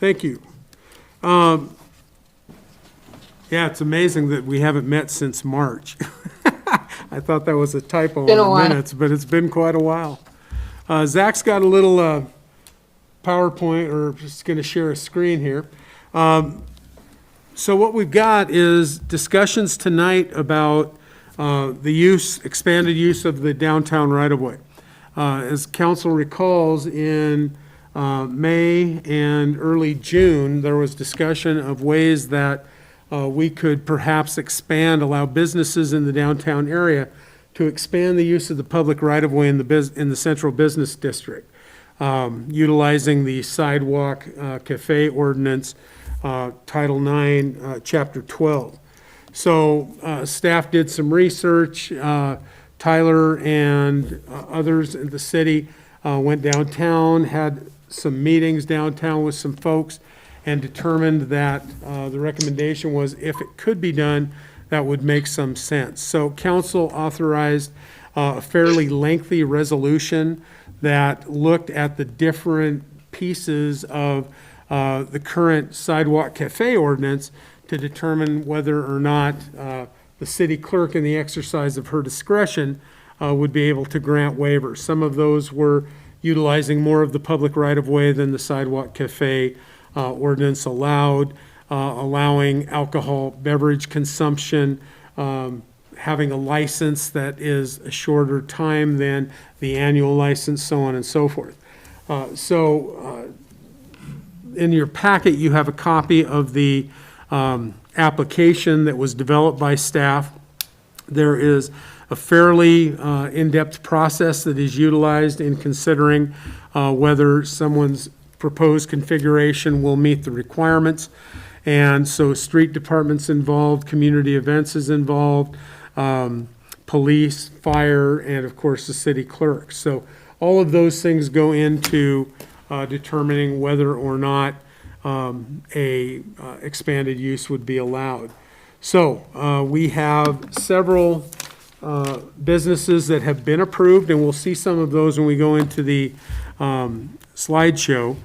Thank you. Yeah, it's amazing that we haven't met since March. I thought that was a typo Been a in the while. minutes, but it's been quite a while. Zach's got a little PowerPoint, or just going to share a screen here. So what we've got is discussions tonight about the expanded use of the downtown right-of-way. As council recalls, in May and early June, there was discussion of ways that we could perhaps allow businesses in the downtown area to expand the use of the public right-of-way in the central business district, utilizing the sidewalk cafe ordinance, Title IX, Chapter 12. So staff did some research. Tyler and others in the city went downtown, had some meetings downtown with some folks, and determined that the recommendation was, if it could be done, that would make some sense. So council authorized a fairly lengthy resolution that looked at the different pieces of the current sidewalk cafe ordinance to determine whether or not the city clerk, in the exercise of her discretion, would be able to grant waivers. Some of those were utilizing more of the public right-of-way than the sidewalk cafe ordinance allowed, allowing alcohol beverage consumption, having a license that is a shorter time than the annual license, so on and so forth. In your packet, you have a copy of the application that was developed by staff. There is a fairly in-depth process that is utilized in considering whether someone's proposed configuration will meet the requirements. And so street department's involved, community events is involved, police, fire, and of course the city clerk. So all of those things go into determining whether or not expanded use would be allowed. So we have several businesses that have been approved, and we'll see some of those when we go into the slideshow.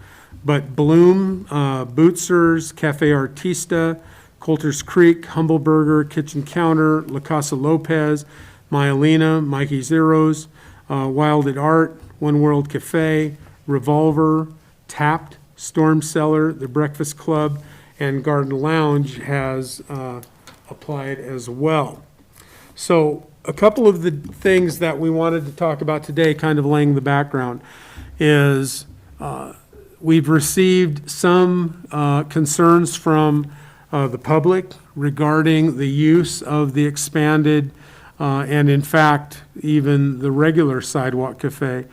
But Bloom, Bootsers, Cafe Artista, Coulter's Creek, Humble Burger, Kitchen Counter, La Casa Lopez, Myelina, Mikey Zeros, Wild at Art, One World Cafe, Revolver, Tapped, Storm Cellar, The Breakfast Club, and Garden Lounge has applied as well. So a couple of the things that we wanted to talk about today, kind of laying the background, is we've received some concerns from the public regarding the use of the expanded and in fact even the regular sidewalk cafe,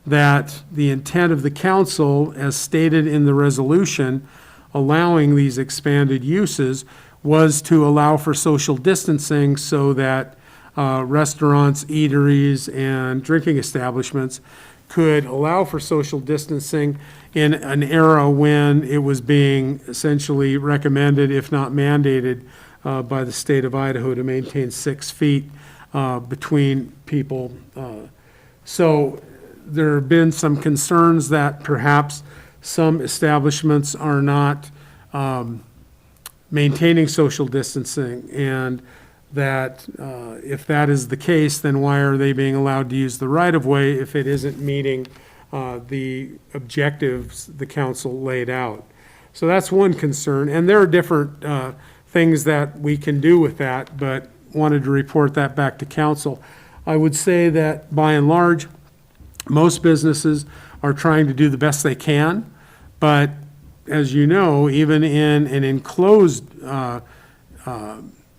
that the intent of the council, as stated in the resolution allowing these expanded uses, was to allow for social distancing so that restaurants, eateries, and drinking establishments could allow for social distancing in an era when it was being essentially recommended, if not mandated, by the state of Idaho to maintain 6 feet between people. So there have been some concerns that perhaps some establishments are not maintaining social distancing, and that if that is the case, then why are they being allowed to use the right-of-way if it isn't meeting the objectives the council laid out? So that's one concern, and there are different things that we can do with that, but wanted to report that back to council. I would say that by and large, most businesses are trying to do the best they can, but as you know, even in an enclosed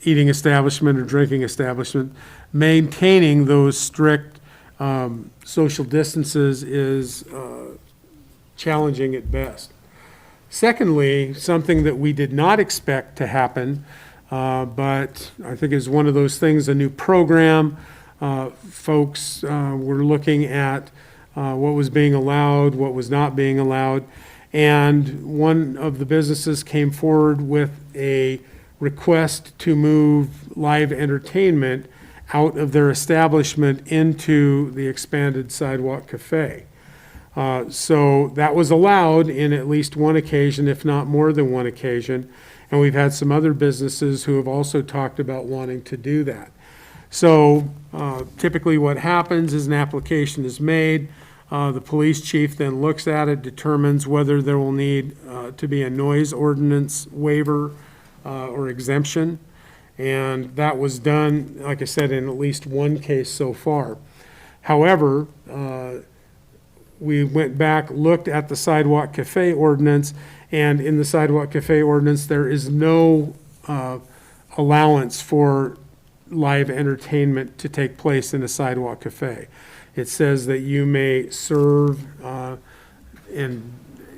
eating establishment or drinking establishment, maintaining those strict social distances is challenging at best. Secondly, something that we did not expect to happen, but I think is one of those things, a new program. Folks were looking at what was being allowed, what was not being allowed, and one of the businesses came forward with a request to move live entertainment out of their establishment into the expanded sidewalk cafe. So that was allowed in at least one occasion, if not more than one occasion. And we've had some other businesses who have also talked about wanting to do that. So typically what happens is an application is made. The police chief then looks at it, determines whether there will need to be a noise ordinance waiver or exemption. And that was done, like I said, in at least one case so far. However, we went back, looked at the sidewalk cafe ordinance, and in the sidewalk cafe ordinance, there is no allowance for live entertainment to take place in a sidewalk cafe. It says that you may serve and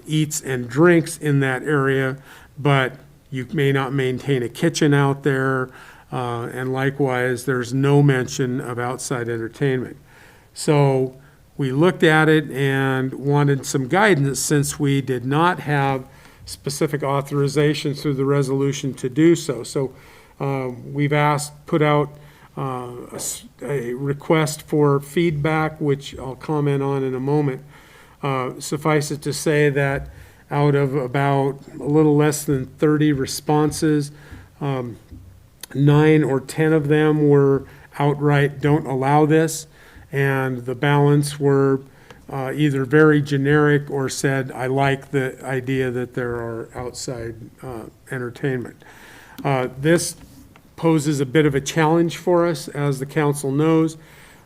eats and drinks in that area, but you may not maintain a kitchen out there, and likewise, there's no mention of outside entertainment. So we looked at it and wanted some guidance, since we did not have specific authorization through the resolution to do so. So we've put out a request for feedback, which I'll comment on in a moment. Suffice it to say that out of about a little less than 30 responses, 9 or 10 of them were outright don't allow this, and the balance were either very generic or said, I like the idea that there are outside entertainment. This poses a bit of a challenge for us, as the council knows.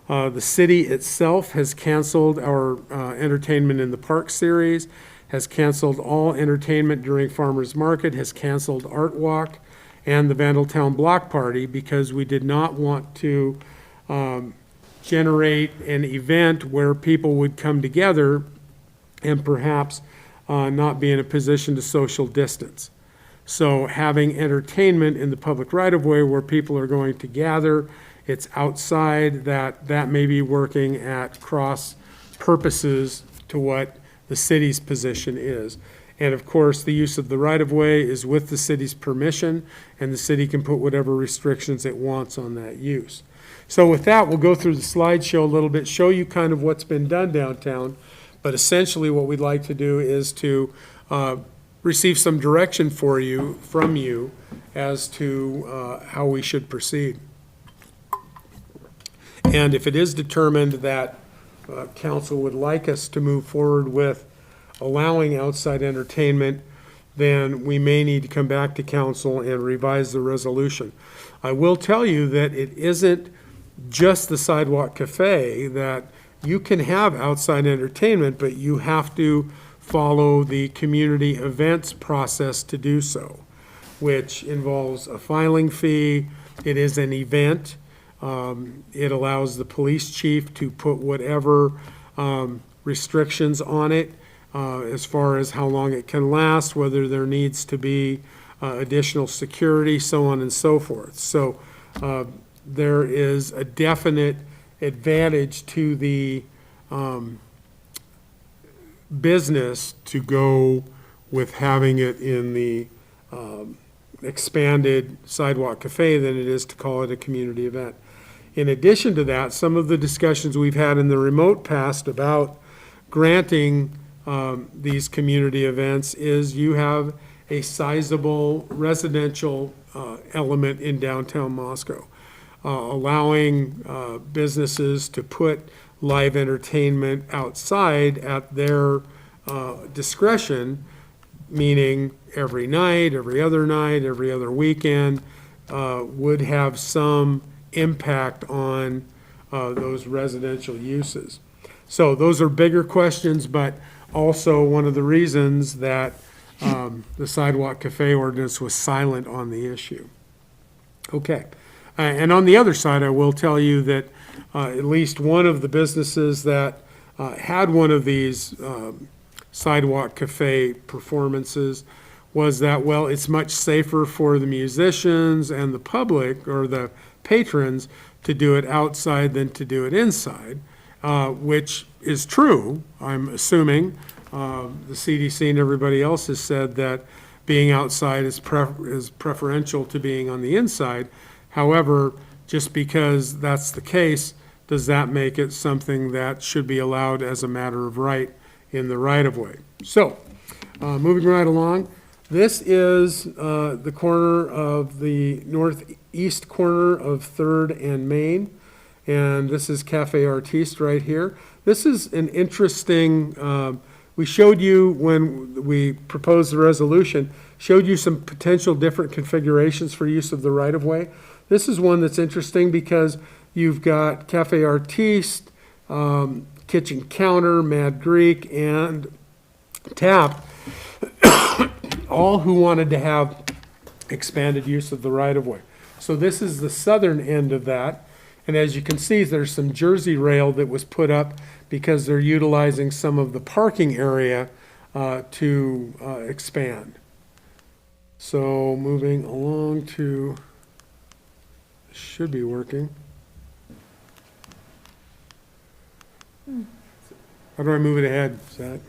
The city itself has canceled our entertainment in the park series, has canceled all entertainment during Farmers Market, has canceled Art Walk and the Vandaltown Block Party, because we did not want to generate an event where people would come together and perhaps not be in a position to social distance. So having entertainment in the public right-of-way where people are going to gather, it's outside, that may be working at cross purposes to what the city's position is. And of course, the use of the right-of-way is with the city's permission, and the city can put whatever restrictions it wants on that use. So with that, we'll go through the slideshow a little bit, show you kind of what's been done downtown. But essentially what we'd like to do is to receive some direction from you as to how we should proceed. And if it is determined that council would like us to move forward with allowing outside entertainment, then we may need to come back to council and revise the resolution. I will tell you that it isn't just the sidewalk cafe, that you can have outside entertainment, but you have to follow the community events process to do so, which involves a filing fee. It is an event. It allows the police chief to put whatever restrictions on it as far as how long it can last, whether there needs to be additional security, so on and so forth. So there is a definite advantage to the business to go with having it in the expanded sidewalk cafe than it is to call it a community event. In addition to that, some of the discussions we've had in the remote past about granting these community events is you have a sizable residential element in downtown Moscow. Allowing businesses to put live entertainment outside at their discretion, meaning every night, every other weekend, would have some impact on those residential uses. So those are bigger questions, but also one of the reasons that the sidewalk cafe ordinance was silent on the issue. Okay. And on the other side, I will tell you that at least one of the businesses that had one of these sidewalk cafe performances was that, well, it's much safer for the musicians and the public or the patrons to do it outside than to do it inside, which is true. I'm assuming the CDC and everybody else has said that being outside is preferential to being on the inside. However, just because that's the case, does that make it something that should be allowed as a matter of right in the right-of-way. So, moving right along, this is the corner of the northeast corner of 3rd and Main, and this is Cafe Artiste right here. This is an interesting, we showed you when we proposed the resolution, showed you some potential different configurations for use of the right-of-way. This is one that's interesting because you've got Cafe Artiste, Kitchen Counter, Mad Greek, and Tap, all who wanted to have expanded use of the right-of-way. So this is the southern end of that. And as you can see, there's some Jersey rail that was put up because they're utilizing some of the parking area to expand. So moving along to, should be working. How do I move it ahead, Zach?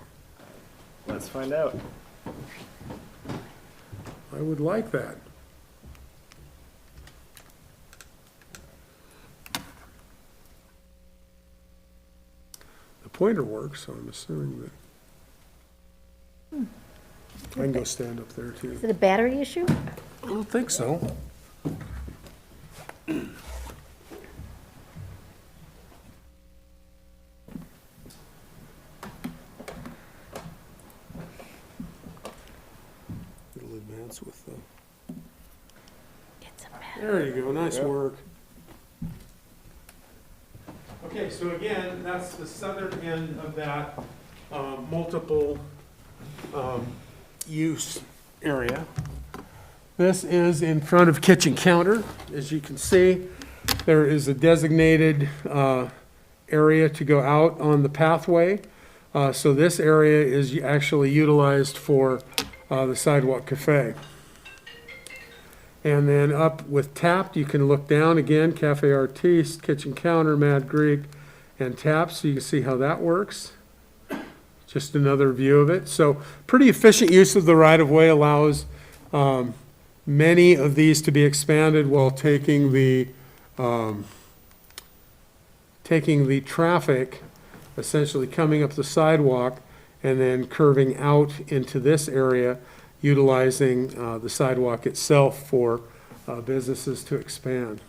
Let's find out. I would like that. The pointer works, so I'm assuming that. I can go stand up there too. Is it a battery issue? I don't think so. It'll advance with the. It's a battery. There you go, nice Yep. work. Okay, so again, that's the southern end of that multiple use area. This is in front of Kitchen Counter. As you can see, there is a designated area to go out on the pathway. So this area is actually utilized for the Sidewalk Cafe. And then up with Tapped, you can look down again, Cafe Artiste, Kitchen Counter, Mad Greek, and Tapped, so you can see how that works. Just another view of it. So pretty efficient use of the right-of-way allows many of these to be expanded while taking the traffic, essentially coming up the sidewalk and then curving out into this area, utilizing the sidewalk itself for businesses to expand.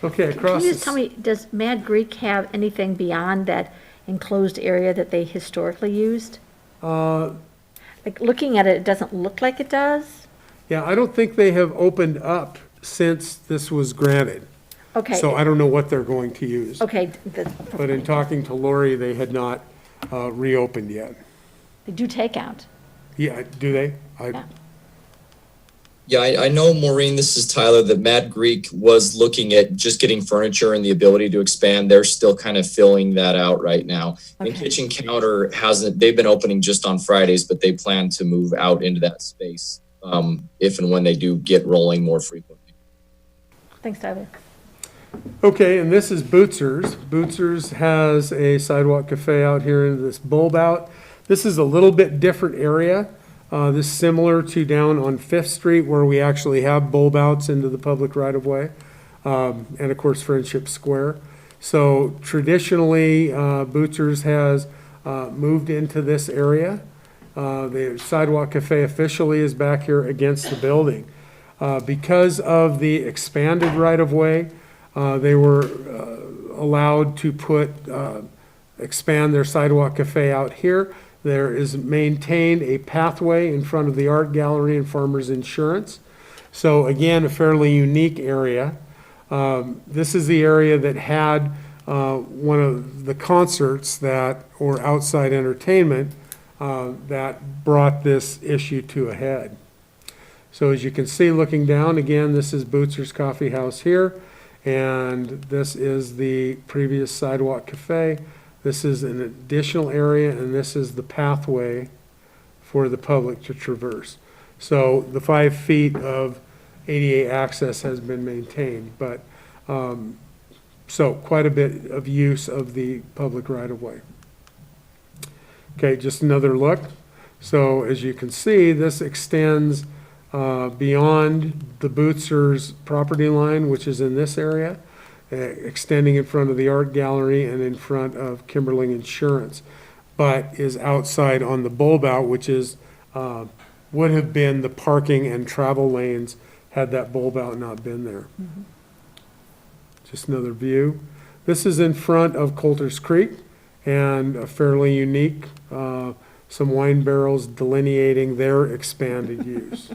Okay, across. Can you just tell me, does Mad Greek have anything beyond that enclosed area that they historically used? Like, looking at it, it doesn't look like it does. Yeah, I don't think they have opened up since this was granted. Okay. So I don't know what they're going to use. Okay, But in talking to Lori, they had not reopened yet. they do takeout. Yeah, do they? Yeah. Yeah, I know, Maureen, this is Tyler, that Mad Greek was looking at just getting furniture and the ability to expand. They're still kind of filling that out right now. And Okay. Kitchen Counter hasn't, they've been opening just on Fridays, but they plan to move out into that space if and when they do get rolling more frequently. Thanks, Tyler. Okay, and this is Bootzer's. Bootzer's has a sidewalk cafe out here in this bulb out. This is a little bit different area. This is similar to down on Fifth Street where we actually have bulb outs into the public right-of-way. And of course, Friendship Square. So traditionally, Bootzer's has moved into this area. The sidewalk cafe officially is back here against the building. Because of the expanded right-of-way, they were allowed to expand their sidewalk cafe out here. There is maintained a pathway in front of the art gallery and Farmers Insurance. So again, a fairly unique area. This is the area that had one of the concerts or outside entertainment that brought this issue to a head. So as you can see, looking down, again, this is Bootzer's Coffee House here. And this is the previous sidewalk cafe. This is an additional area, and this is the pathway for the public to traverse. So the 5 feet of ADA access has been maintained, but, so quite a bit of use of the public right-of-way. Okay, just another look. So as you can see, this extends beyond the Bootzer's property line, which is in this area, extending in front of the art gallery and in front of Kimberling Insurance. but is outside on the bulb out, which is, would have been the parking and travel lanes had that bulb out not been there. Just another view. This is in front of Coulter's Creek, and a fairly unique, some wine barrels delineating their expanded use.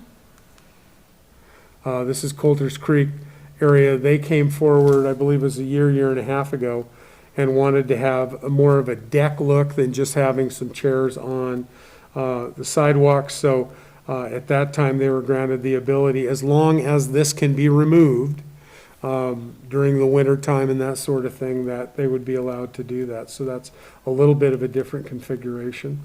This is Coulter's Creek area. They came forward, I believe it was a year and a half ago, and wanted to have more of a deck look than just having some chairs on the sidewalk. So at that time, they were granted the ability, as long as this can be removed during the winter time and that sort of thing, that they would be allowed to do that. So that's a little bit of a different configuration.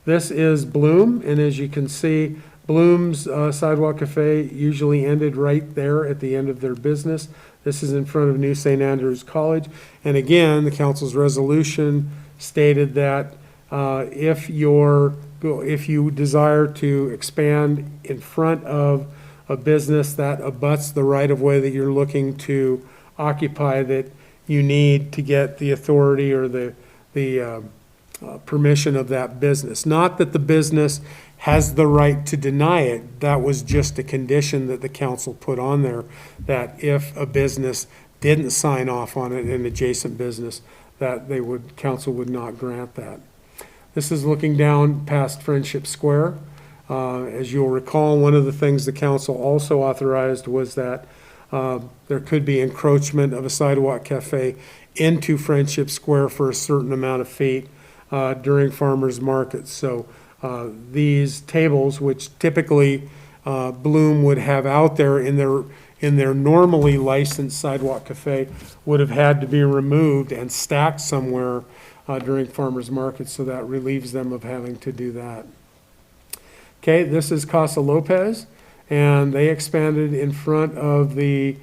This is Bloom, and as you can see, Bloom's Sidewalk Cafe usually ended right there at the end of their business. This is in front of New St. Andrews College. And again, the council's resolution stated that if you desire to expand in front of a business that abuts the right-of-way that you're looking to occupy, that you need to get the authority or the permission of that business. Not that the business has the right to deny it. That was just a condition that the council put on there, that if a business didn't sign off on it, an adjacent business, that council would not grant that. This is looking down past Friendship Square. As you'll recall, one of the things the council also authorized was that there could be encroachment of a sidewalk cafe into Friendship Square for a certain amount of feet during farmers markets. So these tables, which typically Bloom would have out there in their normally licensed sidewalk cafe, would have had to be removed and stacked somewhere during farmers markets, so that relieves them of having to do that. Okay, this is Casa Lopez, and they expanded in front of the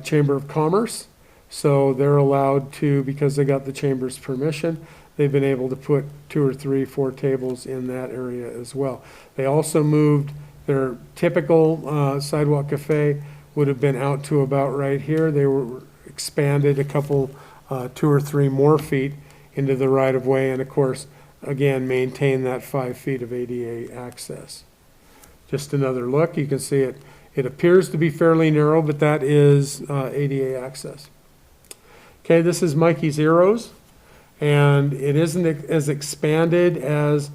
Chamber of Commerce. So they're allowed to, because they got the chamber's permission, they've been able to put 2 or 3, 4 tables in that area as well. They also moved their typical sidewalk cafe, would have been out to about right here. They were expanded a couple, 2 or 3 more feet into the right-of-way, and of course, again, maintain that 5 feet of ADA access. Just another look, you can see it appears to be fairly narrow, but that is ADA access. Okay, this is Mikey's Heroes, and it isn't as expanded as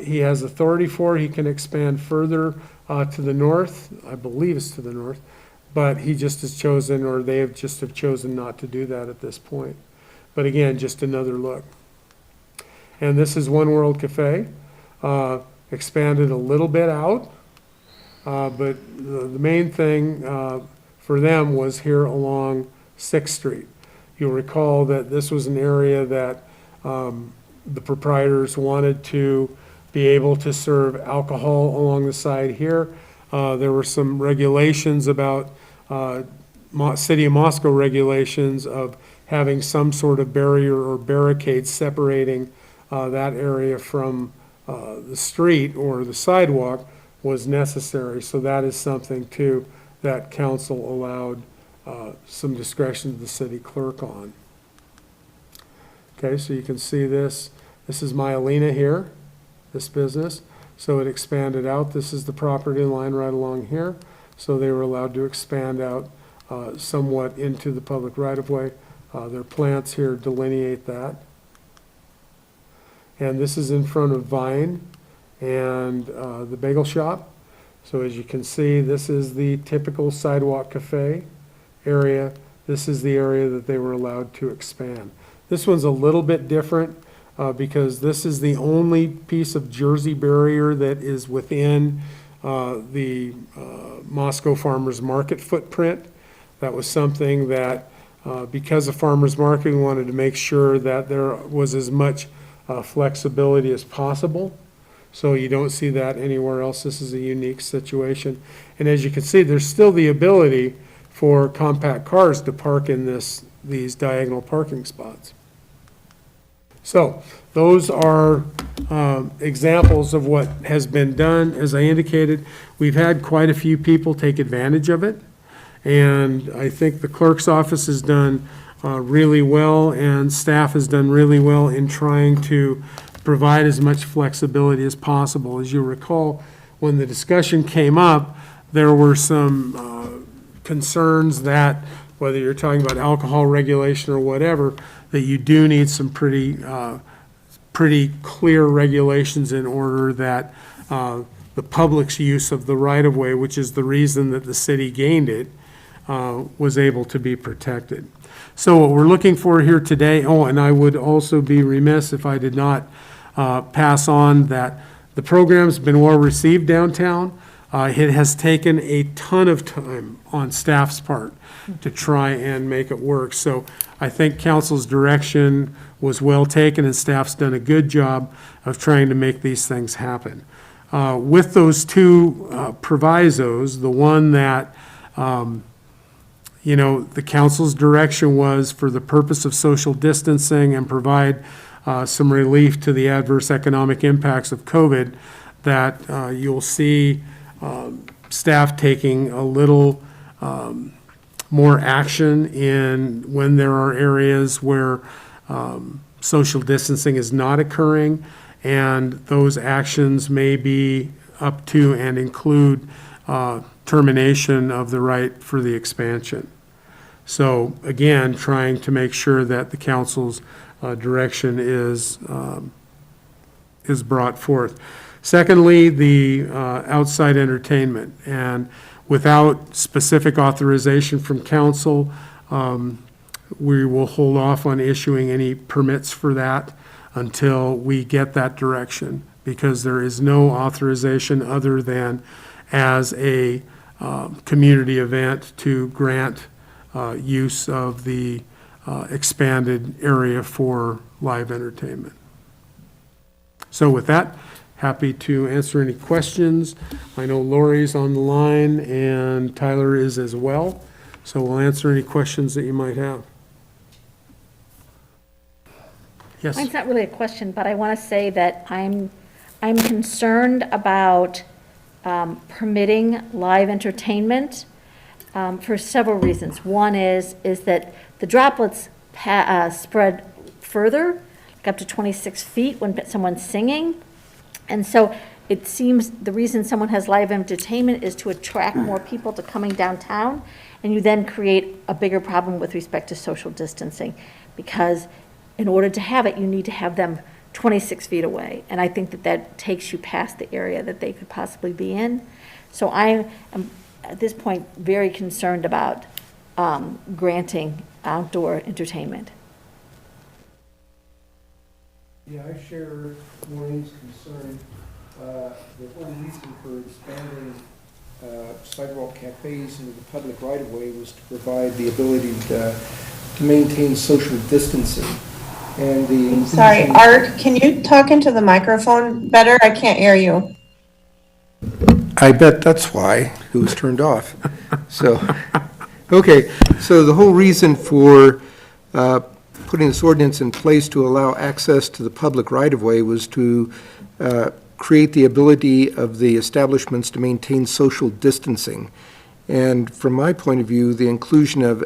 he has authority for. He can expand further to the north, I believe it's to the north, but he just has chosen, or they have just have chosen not to do that at this point. But again, just another look. And this is One World Cafe, expanded a little bit out, but the main thing for them was here along 6th Street. You'll recall that this was an area that the proprietors wanted to be able to serve alcohol along the side here. There were some regulations about City of Moscow regulations of having some sort of barrier or barricade separating that area from the street or the sidewalk was necessary. So that is something too that council allowed some discretion to the city clerk on. Okay, so you can see this. This is Myelina here, this business. So it expanded out. This is the property line right along here. So they were allowed to expand out somewhat into the public right-of-way. Their plants here delineate that. And this is in front of Vine and the bagel shop. So as you can see, this is the typical sidewalk cafe area. This is the area that they were allowed to expand. This one's a little bit different because this is the only piece of Jersey barrier that is within the Moscow Farmers Market footprint. That was something that because of farmers market, we wanted to make sure that there was as much flexibility as possible. So you don't see that anywhere else. This is a unique situation. And as you can see, there's still the ability for compact cars to park in these diagonal parking spots. So those are examples of what has been done. As I indicated, we've had quite a few people take advantage of it. And I think the clerk's office has done really well, and staff has done really well in trying to provide as much flexibility as possible. As you recall, when the discussion came up, there were some concerns that, whether you're talking about alcohol regulation or whatever, that you do need some pretty clear regulations in order that the public's use of the right-of-way, which is the reason that the city gained it, was able to be protected. So what we're looking for here today, and I would also be remiss if I did not pass on that the program's been well received downtown. It has taken a ton of time on staff's part to try and make it work. So I think council's direction was well taken, and staff's done a good job of trying to make these things happen. With those two provisos, the one that, the council's direction was for the purpose of social distancing and provide some relief to the adverse economic impacts of COVID, that you'll see staff taking a little more action in when there are areas where social distancing is not occurring, and those actions may be up to and include termination of the right for the expansion. So again, trying to make sure that the council's direction is brought forth. Secondly, the outside entertainment, and without specific authorization from council, we will hold off on issuing any permits for that until we get that direction, because there is no authorization other than as a community event to grant use of the expanded area for live entertainment. So with that, happy to answer any questions. I know Lori's on the line and Tyler is as well, so we'll answer any questions that you might have. Yes? Mine's not really a question, but I want to say that I'm concerned about permitting live entertainment for several reasons. One is that the droplets spread further, like up to 26 feet when someone's singing. And so it seems the reason someone has live entertainment is to attract more people to coming downtown, and you then create a bigger problem with respect to social distancing, because in order to have it, you need to have them 26 feet away. And I think that takes you past the area that they could possibly be in. So I am, at this point, very concerned about granting outdoor entertainment. Yeah, I share Maureen's concern. The whole reason for expanding sidewalk cafes into the public right-of-way was to provide the ability to maintain social distancing. And the Sorry, Art, can you talk into the microphone better? I can't hear you. I bet that's why it was turned off. So, okay, so the whole reason for putting this ordinance in place to allow access to the public right-of-way was to create the ability of the establishments to maintain social distancing. And from my point of view, the inclusion of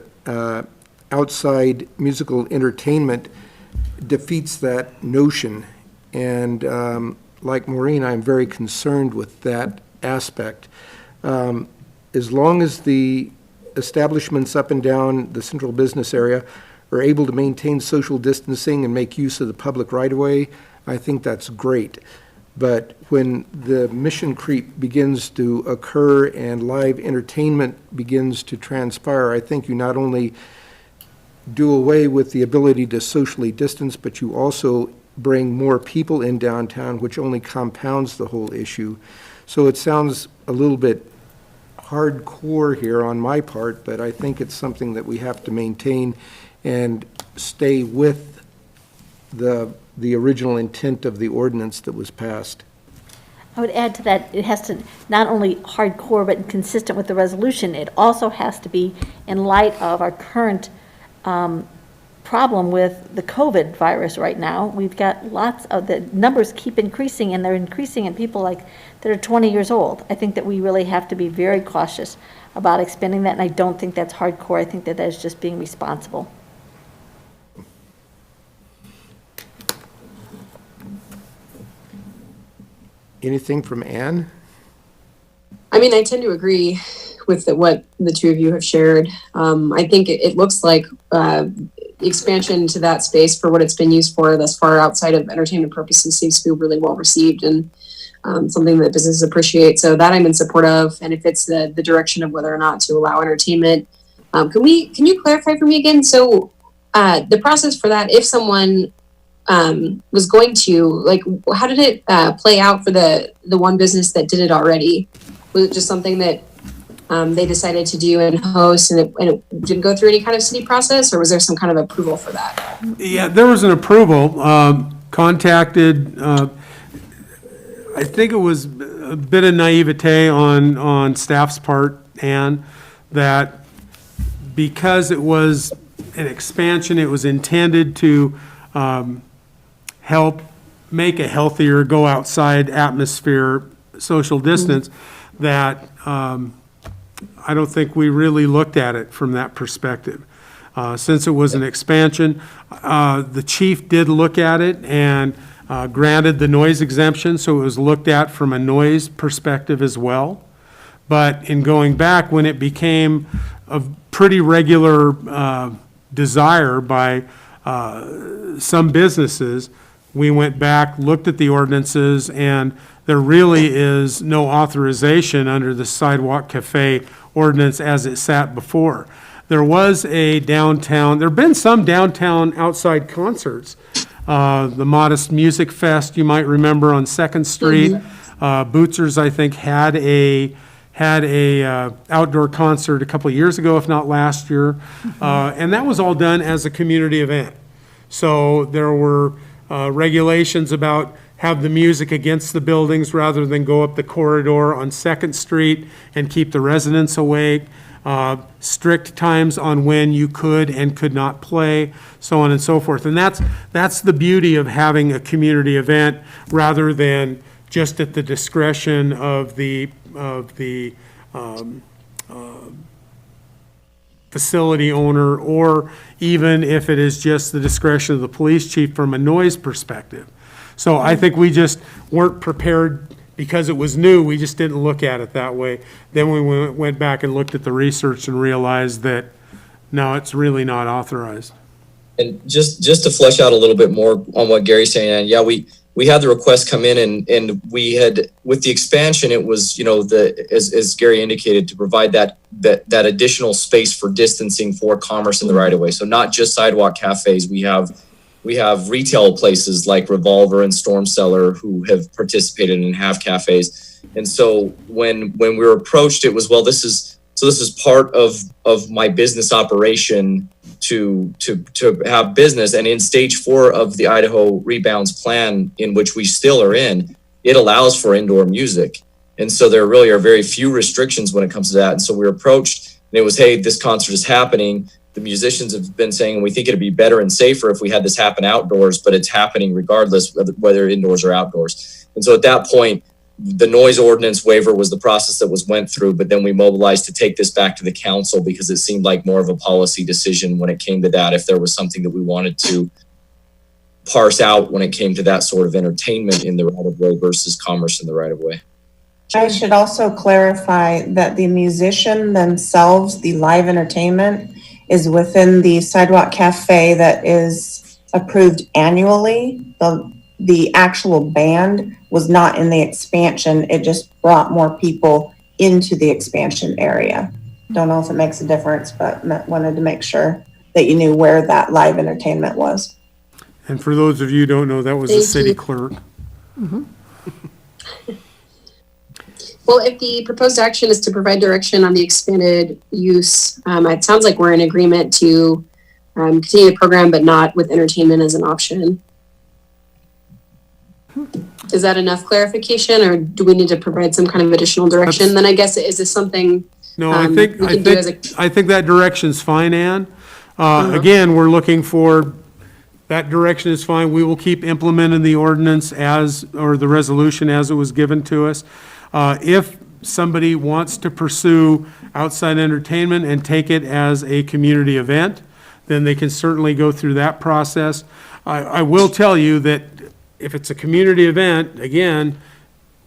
outside musical entertainment defeats that notion. And like Maureen, I'm very concerned with that aspect. As long as the establishments up and down the central business area are able to maintain social distancing and make use of the public right-of-way, I think that's great. But when the mission creep begins to occur and live entertainment begins to transpire, I think you not only do away with the ability to socially distance, but you also bring more people in downtown, which only compounds the whole issue. So it sounds a little bit hardcore here on my part, but I think it's something that we have to maintain and stay with the original intent of the ordinance that was passed. I would add to that, it has to not only hardcore, but consistent with the resolution, it also has to be in light of our current problem with the COVID virus right now. We've got lots of, the numbers keep increasing, and they're increasing in people like that are 20 years old. I think that we really have to be very cautious about expanding that, and I don't think that's hardcore. I think that is just being responsible. Anything from Ann? I mean, I tend to agree with what the two of you have shared. I think it looks like expansion to that space for what it's been used for thus far outside of entertainment purposes seems to be really well received and something that businesses appreciate. So that I'm in support of. And if it's the direction of whether or not to allow entertainment, can you clarify for me again? So the process for that, if someone was going to, like, how did it play out for the one business that did it already? Was it just something that they decided to do and host, and it didn't go through any kind of city process, or was there some kind of approval for that? Yeah, there was an approval, contacted, I think it was a bit of naivete on staff's part, and that because it was an expansion, it was intended to help make a healthier, go outside atmosphere, social distance, that I don't think we really looked at it from that perspective. Since it was an expansion, the chief did look at it and granted the noise exemption, so it was looked at from a noise perspective as well. But in going back, when it became a pretty regular desire by some businesses, we went back, looked at the ordinances, and there really is no authorization under the sidewalk cafe ordinance as it sat before. There was a downtown, there've been some downtown outside concerts. The Modest Music Fest, you might remember, on Second Street. Bootsers, I think, had a outdoor concert a couple of years ago, if not last year. And that was all done as a community event. So there were regulations about have the music against the buildings rather than go up the corridor on Second Street and keep the residents awake. Strict times on when you could and could not play, so on and so forth. And that's the beauty of having a community event rather than just at the discretion of the facility owner, or even if it is just the discretion of the police chief from a noise perspective. So I think we just weren't prepared because it was new. We just didn't look at it that way. Then we went back and looked at the research and realized that, no, it's really not authorized. And just to flesh out a little bit more on what Gary's saying, and yeah, we had the request come in, and we had, with the expansion, it was, as Gary indicated, to provide that additional space for distancing for commerce in the right of way. So not just sidewalk cafes. We have retail places like Revolver and Storm Cellar who have participated and have cafes. And so when we were approached, it was, well, this is part of my business operation to have business. And in stage 4 of the Idaho Rebounds plan, in which we still are in, it allows for indoor music. And so there really are very few restrictions when it comes to that. And so we were approached, and it was, hey, this concert is happening. The musicians have been saying, we think it'd be better and safer if we had this happen outdoors, but it's happening regardless whether indoors or outdoors. And so at that point, the noise ordinance waiver was the process that went through, but then we mobilized to take this back to the council because it seemed like more of a policy decision when it came to that, if there was something that we wanted to parse out when it came to that sort of entertainment in the right of way versus commerce in the right of way. I should also clarify that the musician themselves, the live entertainment, is within the sidewalk cafe that is approved annually. The actual band was not in the expansion. It just brought more people into the expansion area. Don't know if it makes a difference, but wanted to make sure that you knew where that live entertainment was. And for those of you who don't know, that was the city clerk. Well, if the proposed action is to provide direction on the expanded use, it sounds like we're in agreement to continue the program, but not with entertainment as an option. Is that enough clarification, or do we need to provide some kind of additional direction? Then I guess, is this something No, I we think can do as a... I think that direction's fine, Ann. Again, we're looking for, that direction is fine. We will keep implementing the ordinance or the resolution as it was given to us. If somebody wants to pursue outside entertainment and take it as a community event, then they can certainly go through that process. I will tell you that if it's a community event, again,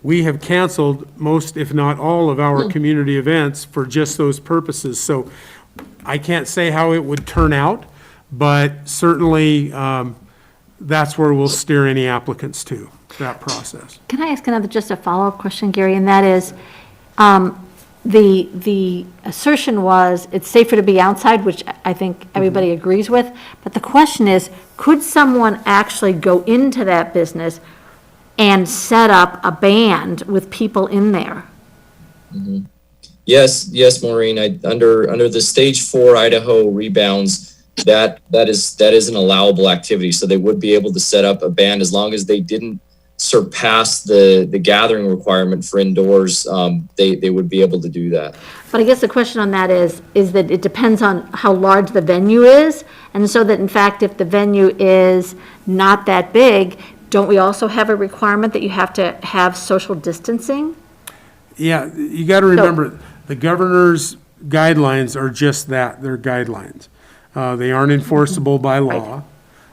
we have canceled most, if not all, of our community events for just those purposes. So I can't say how it would turn out, but certainly that's where we'll steer any applicants to, that process. Can I ask just a follow-up question, Gary? And that is, the assertion was it's safer to be outside, which I think everybody agrees with. But the question is, could someone actually go into that business and set up a band with people in there? Yes, Maureen, under the stage 4 Idaho rebounds, that is an allowable activity. So they would be able to set up a band as long as they didn't surpass the gathering requirement for indoors. They would be able to do that. But I guess the question on that is that it depends on how large the venue is. And so that in fact, if the venue is not that big, don't we also have a requirement that you have to have social distancing? Yeah, you got to remember, the governor's guidelines are just that, they're guidelines. They aren't enforceable by law.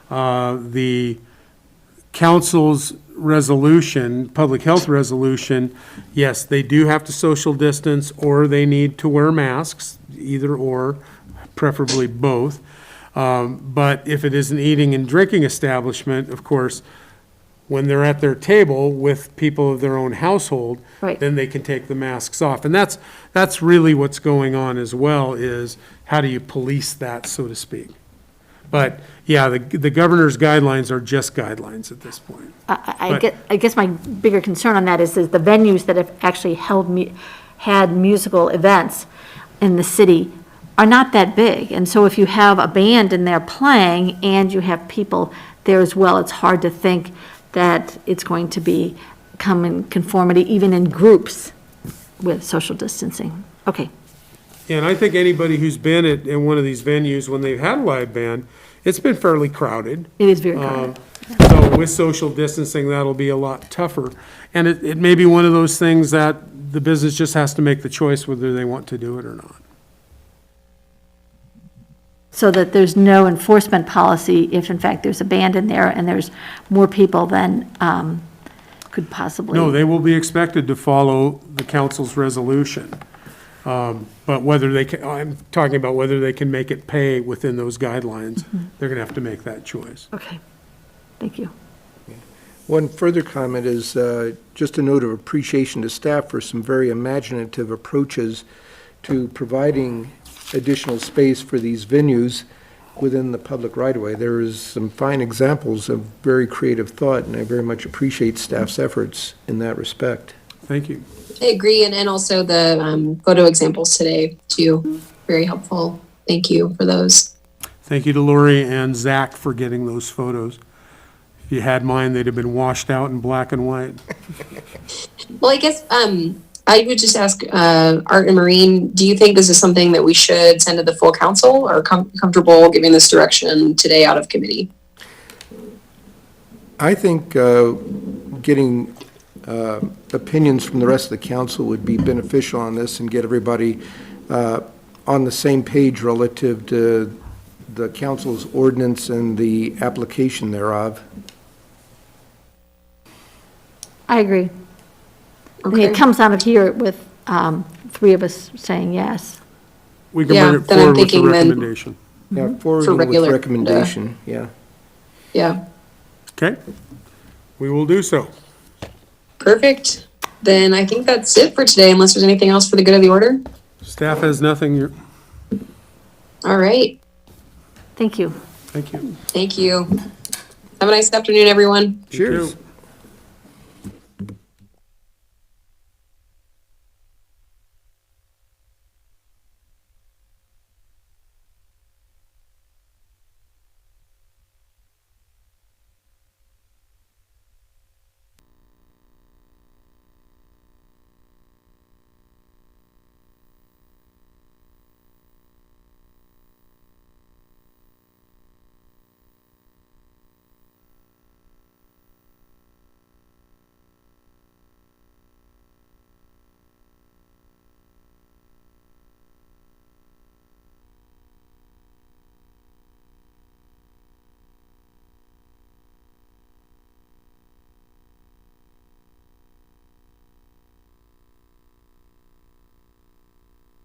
The council's resolution, public health resolution, yes, they do have to social distance, or they need to wear masks, either or, preferably both. But if it is an eating and drinking establishment, of course, when they're at their table with people of their own household, Right. then they can take the masks off. And that's really what's going on as well, is how do you police that, so to speak? But, yeah, the governor's guidelines are just guidelines at this point. I guess my bigger concern on that is the venues that have actually had musical events in the city are not that big. And so if you have a band in there playing and you have people there as well, it's hard to think that it's going to come in conformity, even in groups with social distancing. Okay. And I think anybody who's been in one of these venues when they've had a live band, it's been fairly crowded. It is very crowded. So with social distancing, that'll be a lot tougher. And it may be one of those things that the business just has to make the choice whether they want to do it or not. So that there's no enforcement policy if in fact there's a band in there and there's more people than could possibly. No, they will be expected to follow the council's resolution. But whether they can, I'm talking about whether they can make it pay within those guidelines. They're going to have to make that choice. Okay, thank you. One further comment is just a note of appreciation to staff for some very imaginative approaches to providing additional space for these venues within the public right-of-way. There is some fine examples of very creative thought, and I very much appreciate staff's efforts in that respect. Thank you. I agree, and also the photo examples today too, very helpful. Thank you for those. Thank you to Lori and Zach for getting those photos. If you had mine, they'd have been washed out in black and white. Well, I guess I would just ask Art and Maureen, do you think this is something that we should send to the full council, or comfortable giving this direction today out of committee? I think getting opinions from the rest of the council would be beneficial on this and get everybody on the same page relative to the council's ordinance and the application thereof. I agree. I mean, Okay. it comes out of here with three of us saying yes. We can Yeah, bring it then I'm forward with the thinking then- recommendation. Yeah, forwarding with regular, recommendation, yeah. Yeah, Okay? We will do so. perfect. Then I think that's it for today, unless there's anything else for the good of the order. Staff has nothing. All right. Thank you. Thank you. Thank you. Have a nice afternoon, everyone. Cheers.